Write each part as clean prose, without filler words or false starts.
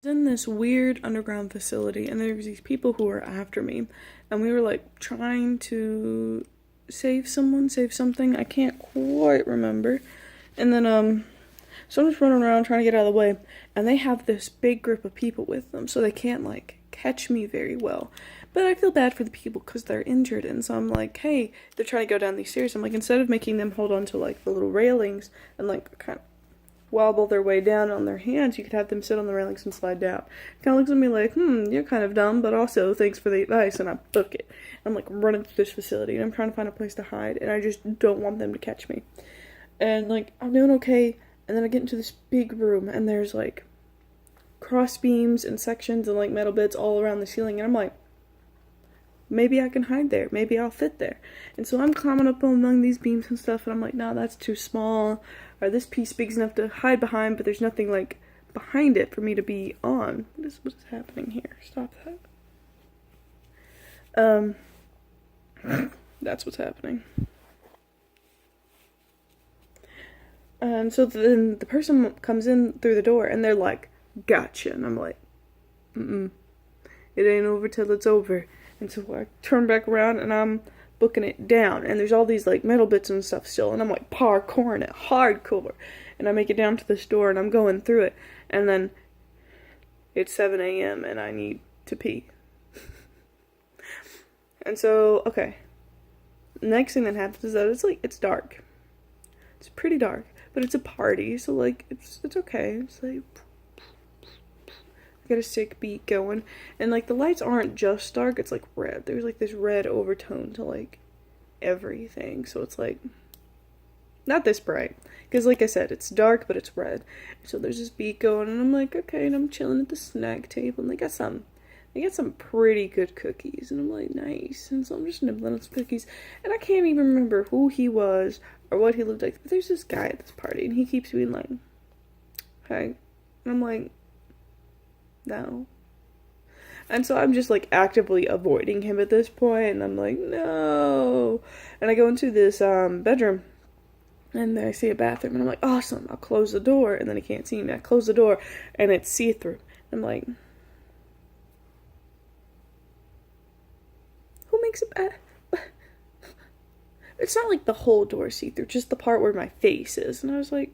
In this weird underground facility, and there was these people who were after me, and we were like trying to save someone, save something. I can't quite remember. And then so I'm just running around trying to get out of the way, and they have this big group of people with them, so they can't like catch me very well. But I feel bad for the people because they're injured, and so I'm like, hey, they're trying to go down these stairs. I'm like, instead of making them hold on to like the little railings and like kind of wobble their way down on their hands, you could have them sit on the railings and slide down. Kind of looks at me like, you're kind of dumb, but also thanks for the advice, and I book it. I'm like running through this facility, and I'm trying to find a place to hide, and I just don't want them to catch me. And like, I'm doing okay, and then I get into this big room, and there's like cross beams and sections and like metal bits all around the ceiling, and I'm like, maybe I can hide there. Maybe I'll fit there. And so I'm climbing up among these beams and stuff, and I'm like, nah, that's too small. Or this piece big enough to hide behind, but there's nothing like behind it for me to be on. What's happening here? Stop that. That's what's happening. And so then the person comes in through the door, and they're like, gotcha. And I'm like, it ain't over till it's over. And so I turn back around, and I'm booking it down, and there's all these like metal bits and stuff still, and I'm like parkouring it hardcore, and I make it down to the store, and I'm going through it, and then it's 7 a.m. and I need to pee. And so, okay, next thing that happens is that it's dark. It's pretty dark, but it's a party, so like it's okay. It's like get a sick beat going, and like the lights aren't just dark, it's like red. There's like this red overtone to like everything, so it's like not this bright, because like I said, it's dark but it's red. So there's this beat going, and I'm like, okay, and I'm chilling at the snack table, and they got some pretty good cookies, and I'm like, nice. And so I'm just nibbling on some cookies, and I can't even remember who he was or what he looked like, but there's this guy at this party, and he keeps being like, hey, and I'm like, no. And so I'm just like actively avoiding him at this point, and I'm like, no. And I go into this bedroom, and I see a bathroom, and I'm like, awesome, I'll close the door. And then he can't see me. I close the door, and it's see-through. I'm like, who makes a bath? It's not like the whole door see-through, just the part where my face is. And I was like,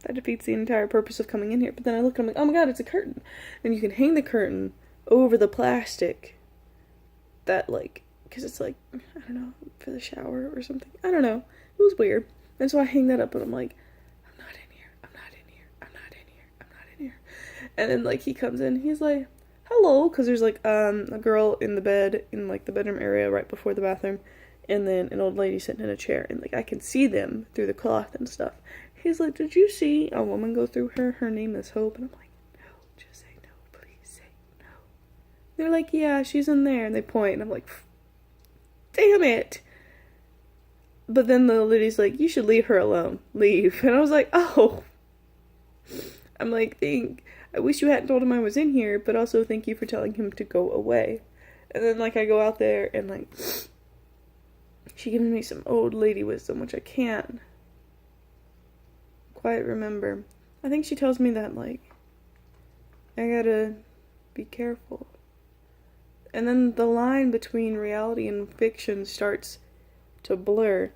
that defeats the entire purpose of coming in here. But then I look and I'm like, oh my god, it's a curtain. And you can hang the curtain over the plastic that like, because it's like, I don't know, for the shower or something. I don't know. It was weird. And so I hang that up, and I'm like, I'm not in here. I'm not in here. I'm not in here. I'm not in here. And then like he comes in, he's like, hello, because there's like a girl in the bed in like the bedroom area right before the bathroom, and then an old lady sitting in a chair, and like I can see them through the cloth and stuff. He's like, did you see a woman go through her? Her name is Hope. And I'm like, no, just say no, please say no. They're like, yeah, she's in there. And they point, and I'm like, damn it. But then the lady's like, you should leave her alone. Leave. And I was like, oh. I'm like, I wish you hadn't told him I was in here, but also thank you for telling him to go away. And then like I go out there, and like she gives me some old lady wisdom, which I can't quite remember. I think she tells me that like I gotta be careful. And then the line between reality and fiction starts to blur.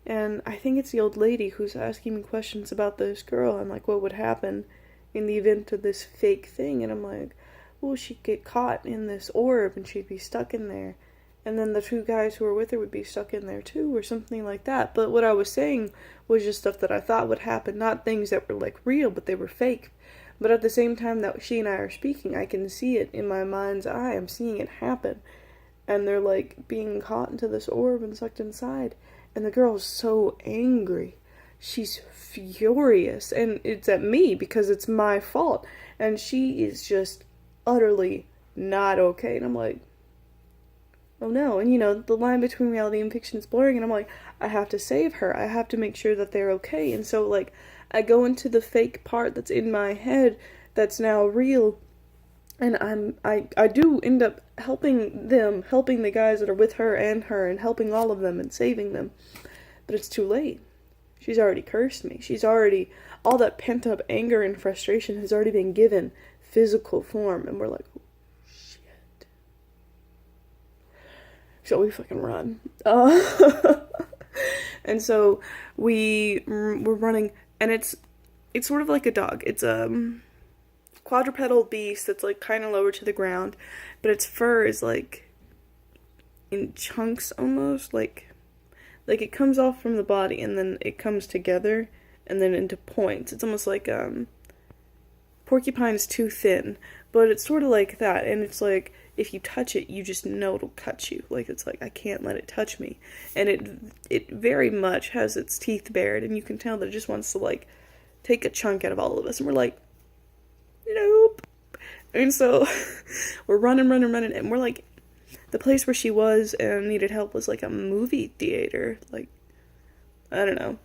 And I think it's the old lady who's asking me questions about this girl and like what would happen in the event of this fake thing. And I'm like, well, she'd get caught in this orb and she'd be stuck in there. And then the two guys who were with her would be stuck in there too, or something like that. But what I was saying was just stuff that I thought would happen, not things that were like real, but they were fake. But at the same time that she and I are speaking, I can see it in my mind's eye. I'm seeing it happen. And they're like being caught into this orb and sucked inside. And the girl is so angry. She's furious. And it's at me because it's my fault. And she is just utterly not okay. And I'm like, oh no. And you know, the line between reality and fiction is blurring, and I'm like, I have to save her. I have to make sure that they're okay. And so like I go into the fake part that's in my head that's now real, and I do end up helping the guys that are with her, and helping all of them and saving them. But it's too late. She's already cursed me. All that pent up anger and frustration has already been given physical form, and we're like, oh, shit. So we fucking run. And so we're running, and it's sort of like a dog. It's a quadrupedal beast that's like kind of lower to the ground, but its fur is like in chunks almost, like it comes off from the body and then it comes together and then into points. It's almost like porcupine's too thin, but it's sort of like that, and it's like if you touch it, you just know it'll cut you. Like, it's like, I can't let it touch me. And it very much has its teeth bared, and you can tell that it just wants to, like, take a chunk out of all of us. And we're like, nope. And so we're running, and we're like, the place where she was and needed help was like a movie theater. Like, I don't know.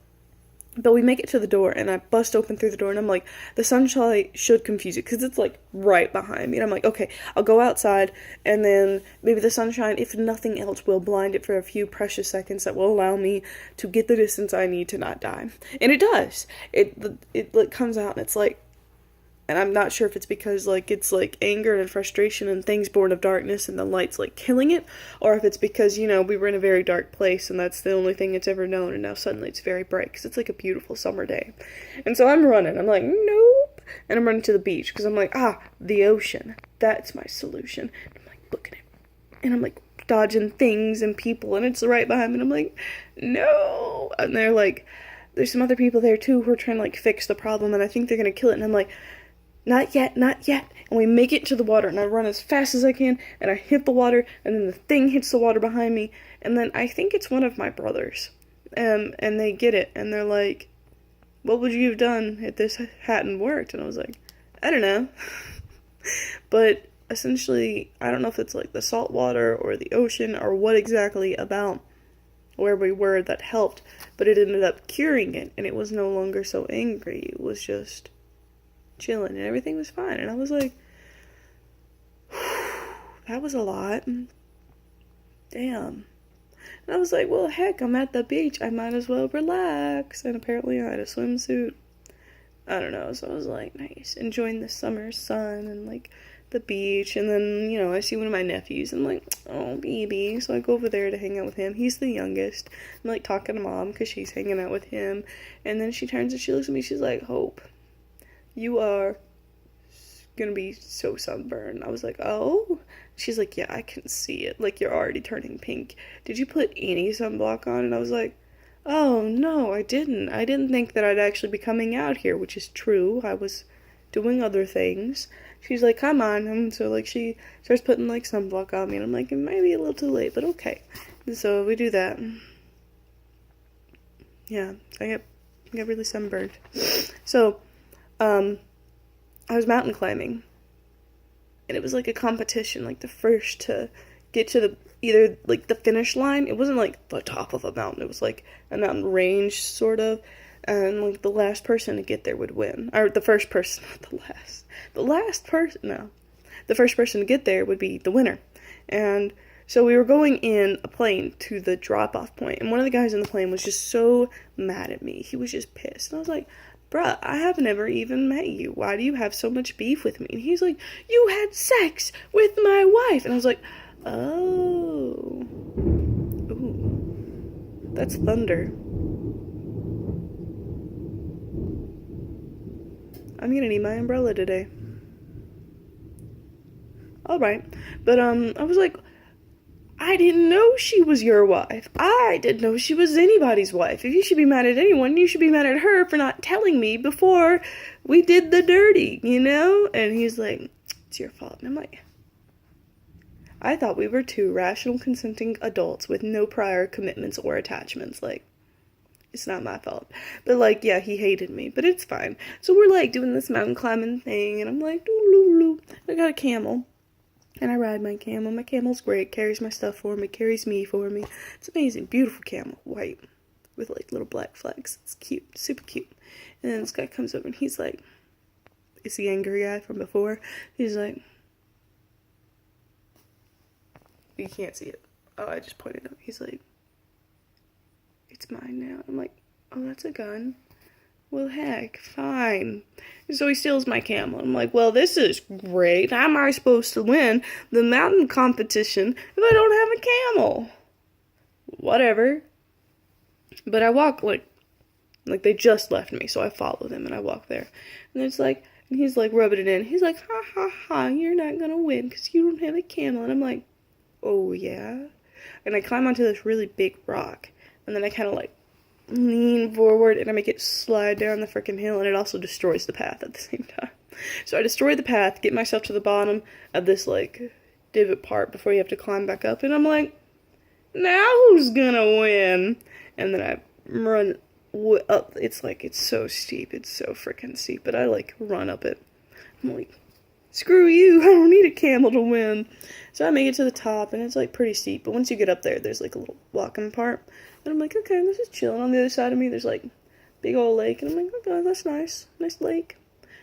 But we make it to the door, and I bust open through the door, and I'm like, the sunshine should confuse you, because it's, like, right behind me. And I'm like, okay, I'll go outside, and then maybe the sunshine, if nothing else, will blind it for a few precious seconds that will allow me to get the distance I need to not die. And it does. It like, comes out, and it's like, and I'm not sure if it's because, like, it's, like, anger and frustration and things born of darkness and the light's, like, killing it, or if it's because, you know, we were in a very dark place and that's the only thing it's ever known, and now suddenly it's very bright, because it's, like, a beautiful summer day. And so I'm running. I'm like, nope. And I'm running to the beach, because I'm like, the ocean. That's my solution. And I'm, like, looking at it. And I'm, like, dodging things and people, and it's right behind me, and I'm like, no. And they're, like, there's some other people there, too, who are trying to, like, fix the problem, and I think they're gonna kill it, and I'm like, not yet. And we make it to the water, and I run as fast as I can, and I hit the water, and then the thing hits the water behind me, and then I think it's one of my brothers. And they get it, and they're like, what would you have done if this hadn't worked? And I was like, I don't know. But essentially, I don't know if it's like the salt water or the ocean or what exactly about where we were that helped, but it ended up curing it, and it was no longer so angry. It was just chilling, and everything was fine. And I was like, that was a lot. Damn. And I was like, well, heck, I'm at the beach, I might as well relax. And apparently I had a swimsuit. I don't know. So I was like, nice, enjoying the summer sun and like the beach. And then, you know, I see one of my nephews, and I'm like, oh, baby. So I go over there to hang out with him. He's the youngest. I'm like talking to mom because she's hanging out with him. And then she turns and she looks at me, she's like, Hope, you are gonna be so sunburned. I was like, oh? She's like, yeah, I can see it. Like, you're already turning pink. Did you put any sunblock on? And I was like, oh, no, I didn't. I didn't think that I'd actually be coming out here, which is true. I was doing other things. She's like, come on. And so, like, she starts putting, like, sunblock on me. And I'm like, it might be a little too late, but okay. And so we do that. Yeah, I get really sunburned. So, I was mountain climbing, and it was like a competition, like the first to get to either like the finish line. It wasn't like the top of a mountain, it was like a mountain range sort of, and like the last person to get there would win, or the first person, the first person to get there would be the winner. And so we were going in a plane to the drop-off point, and one of the guys in the plane was just so mad at me. He was just pissed, and I was like, bruh, I have never even met you. Why do you have so much beef with me? And he's like, you had sex with my wife. And I was like, oh. Ooh. That's thunder. I'm gonna need my umbrella today. Alright. But, I was like, I didn't know she was your wife. I didn't know she was anybody's wife. If you should be mad at anyone, you should be mad at her for not telling me before we did the dirty, you know? And he's like, it's your fault. And I'm like, I thought we were two rational, consenting adults with no prior commitments or attachments. Like, it's not my fault. But, like, yeah, he hated me. But it's fine. So we're, like, doing this mountain climbing thing, and I'm like, doo-doo-doo. I got a camel. And I ride my camel. My camel's great. Carries my stuff for me. Carries me for me. It's amazing. Beautiful camel. White. With, like, little black flecks. It's cute. Super cute. And then this guy comes over and he's like, it's the angry guy from before. He's like, you can't see it. Oh, I just pointed out. He's like, it's mine now. I'm like, oh, that's a gun. well, heck, fine. So he steals my camel. I'm like, well, this is great. How am I supposed to win the mountain competition if I don't have a camel? Whatever. But I walk like they just left me, so I follow them and I walk there. And it's like, and he's like rubbing it in. He's like, ha ha ha, you're not gonna win because you don't have a camel. And I'm like, oh yeah? And I climb onto this really big rock. And then I kind of like lean forward and I make it slide down the freaking hill, and it also destroys the path at the same time. So I destroy the path, get myself to the bottom of this like divot part before you have to climb back up, and I'm like, now who's gonna win? And then I run up. It's like, it's so steep, it's so freaking steep, but I like run up it. I'm like, screw you, I don't need a camel to win. So I make it to the top, and it's like pretty steep, but once you get up there, there's like a little walking part. And I'm like, okay, this is chilling. On the other side of me, there's like big old lake, and I'm like, okay, that's nice. Nice lake.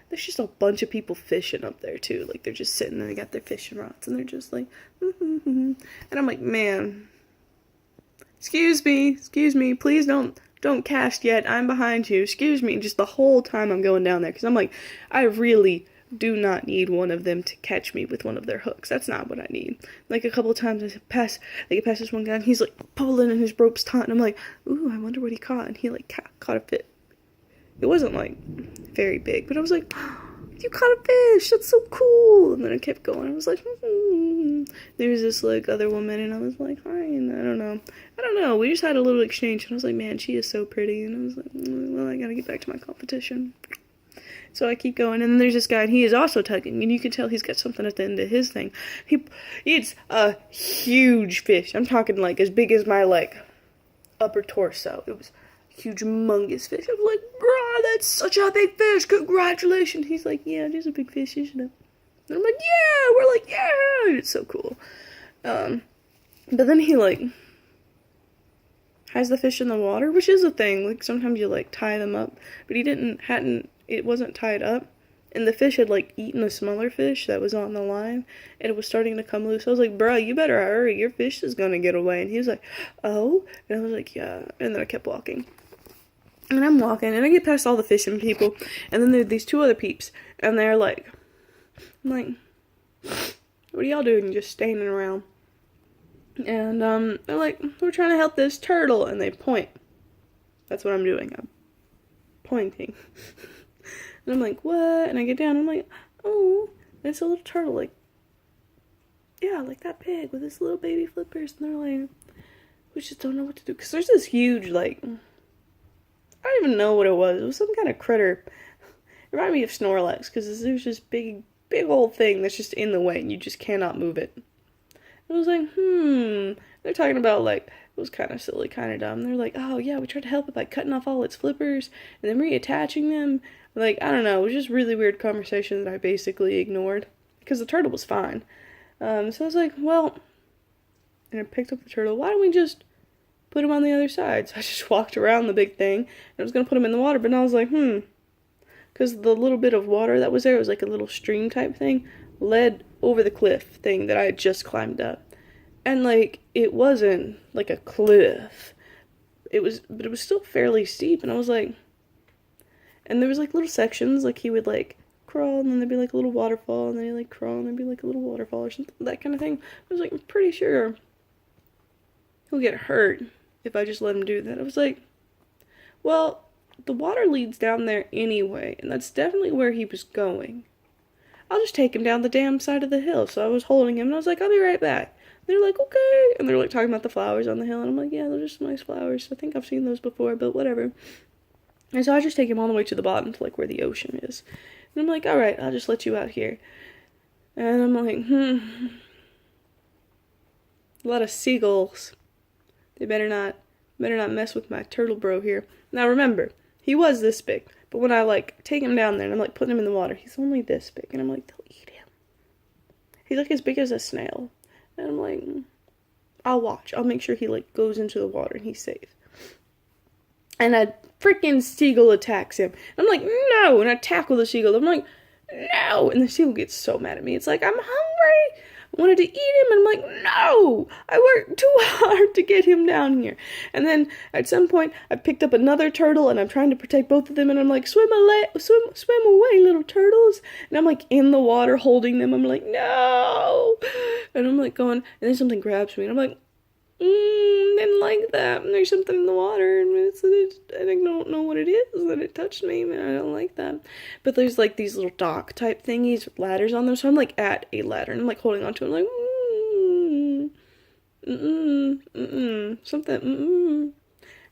There's just a bunch of people fishing up there, too. Like, they're just sitting, and they got their fishing rods, and they're just like, and I'm like, man, excuse me, please don't cast yet. I'm behind you. Excuse me. Just the whole time I'm going down there, because I'm like, I really do not need one of them to catch me with one of their hooks. That's not what I need. Like, a couple of times I get past this one guy, and he's like pulling and his rope's taut, and I'm like, ooh, I wonder what he caught. And he like caught a fish. It wasn't like very big, but I was like, you caught a fish, that's so cool. And then I kept going. I was like, there was this like other woman, and I was like, hi, and I don't know, we just had a little exchange, and I was like, man, she is so pretty. And I was like, well, I gotta get back to my competition. So I keep going, and then there's this guy, and he is also tugging, and you can tell he's got something at the end of his thing. It's a huge fish. I'm talking like as big as my like upper torso. It was a huge, humongous fish. I was like, bro, that's such a big fish. Congratulations. He's like, yeah, it is a big fish, isn't it? And I'm like, yeah. We're like, yeah. It's so cool. But then he like has the fish in the water, which is a thing. Like sometimes you like tie them up, but it wasn't tied up, and the fish had like eaten a smaller fish that was on the line, and it was starting to come loose. I was like, bro, you better hurry, your fish is gonna get away. And he was like, oh, and I was like, yeah. And then I kept walking, and I'm walking, and I get past all the fishing people, and then there are these two other peeps, and they're like, I'm like, what are y'all doing, just standing around? And they're like, we're trying to help this turtle, and they point. That's what I'm doing, I'm pointing. And I'm like, what? And I get down, and I'm like, oh, and it's a little turtle, like, yeah, like that big, with his little baby flippers, and they're like, we just don't know what to do, because there's this huge, like, I don't even know what it was some kind of critter. It reminded me of Snorlax, because there's this big old thing that's just in the way, and you just cannot move it. I was like, they're talking about, like, it was kind of silly, kind of dumb. They're like, oh, yeah, we tried to help it by cutting off all its flippers and then reattaching them. Like, I don't know, it was just really weird conversation that I basically ignored because the turtle was fine. So I was like, well, and I picked up the turtle. Why don't we just put him on the other side? So I just walked around the big thing, and I was going to put him in the water, but then I was like, because the little bit of water that was there, it was like a little stream type thing, led over the cliff thing that I had just climbed up. And, like, it wasn't like a cliff. But it was still fairly steep, and I was like, and there was, like, little sections, like, he would, like, crawl, and then there'd be, like, a little waterfall, and then he'd, like, crawl, and there'd be, like, a little waterfall or something, that kind of thing. I was like, I'm pretty sure he'll get hurt if I just let him do that. I was like, well, the water leads down there anyway, and that's definitely where he was going. I'll just take him down the damn side of the hill. So I was holding him, and I was like, I'll be right back. They're like, okay. And they're like talking about the flowers on the hill. And I'm like, yeah, those are some nice flowers. I think I've seen those before, but whatever. And so I just take him all the way to the bottom to like where the ocean is. And I'm like, all right, I'll just let you out here. And I'm like, a lot of seagulls. They better not mess with my turtle bro here. Now remember, he was this big. But when I like take him down there and I'm like putting him in the water, he's only this big. And I'm like, they'll eat him. He's like as big as a snail. And I'm like, I'll watch. I'll make sure he, like, goes into the water and he's safe. And a freaking seagull attacks him. And I'm like, no! And I tackle the seagull. I'm like, no! And the seagull gets so mad at me. It's like, I'm hungry! wanted to eat him, and I'm like, no, I worked too hard to get him down here. And then at some point, I picked up another turtle, and I'm trying to protect both of them, and I'm like, swim away, little turtles. And I'm like in the water holding them. I'm like, no. And I'm like going, and then something grabs me, and I'm like, didn't like that. And there's something in the water, and I don't know what it is, and it touched me, and I don't like that. But there's like these little dock type thingies with ladders on them, so I'm like at a ladder, and I'm like holding on to it, I'm like, something,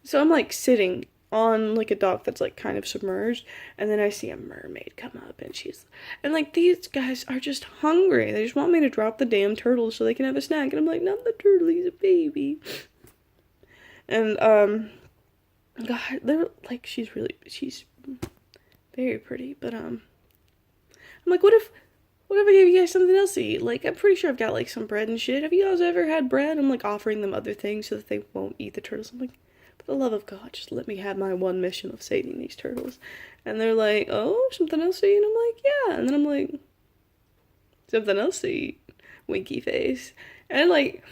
So I'm like sitting on like a dock that's like kind of submerged, and then I see a mermaid come up, and like these guys are just hungry. They just want me to drop the damn turtle so they can have a snack, and I'm like, not the turtle, he's a baby. And God, they're like, she's very pretty, but I'm like, what if I gave you guys something else to eat? Like, I'm pretty sure I've got like some bread and shit. Have you guys ever had bread? I'm like offering them other things so that they won't eat the turtles. I'm like, for the love of God, just let me have my one mission of saving these turtles. And they're like, oh, something else to eat? And I'm like, yeah. And then I'm like, something else to eat? Winky face. And like,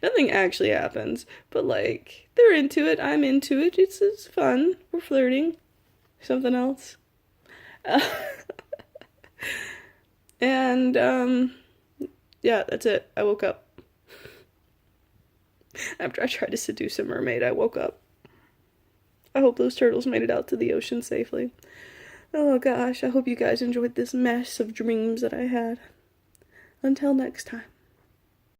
nothing actually happens, but like, they're into it. I'm into it. It's fun. We're flirting. Something else. And, yeah, that's it. I woke up. After I tried to seduce a mermaid, I woke up. I hope those turtles made it out to the ocean safely. Oh gosh, I hope you guys enjoyed this mess of dreams that I had. Until next time.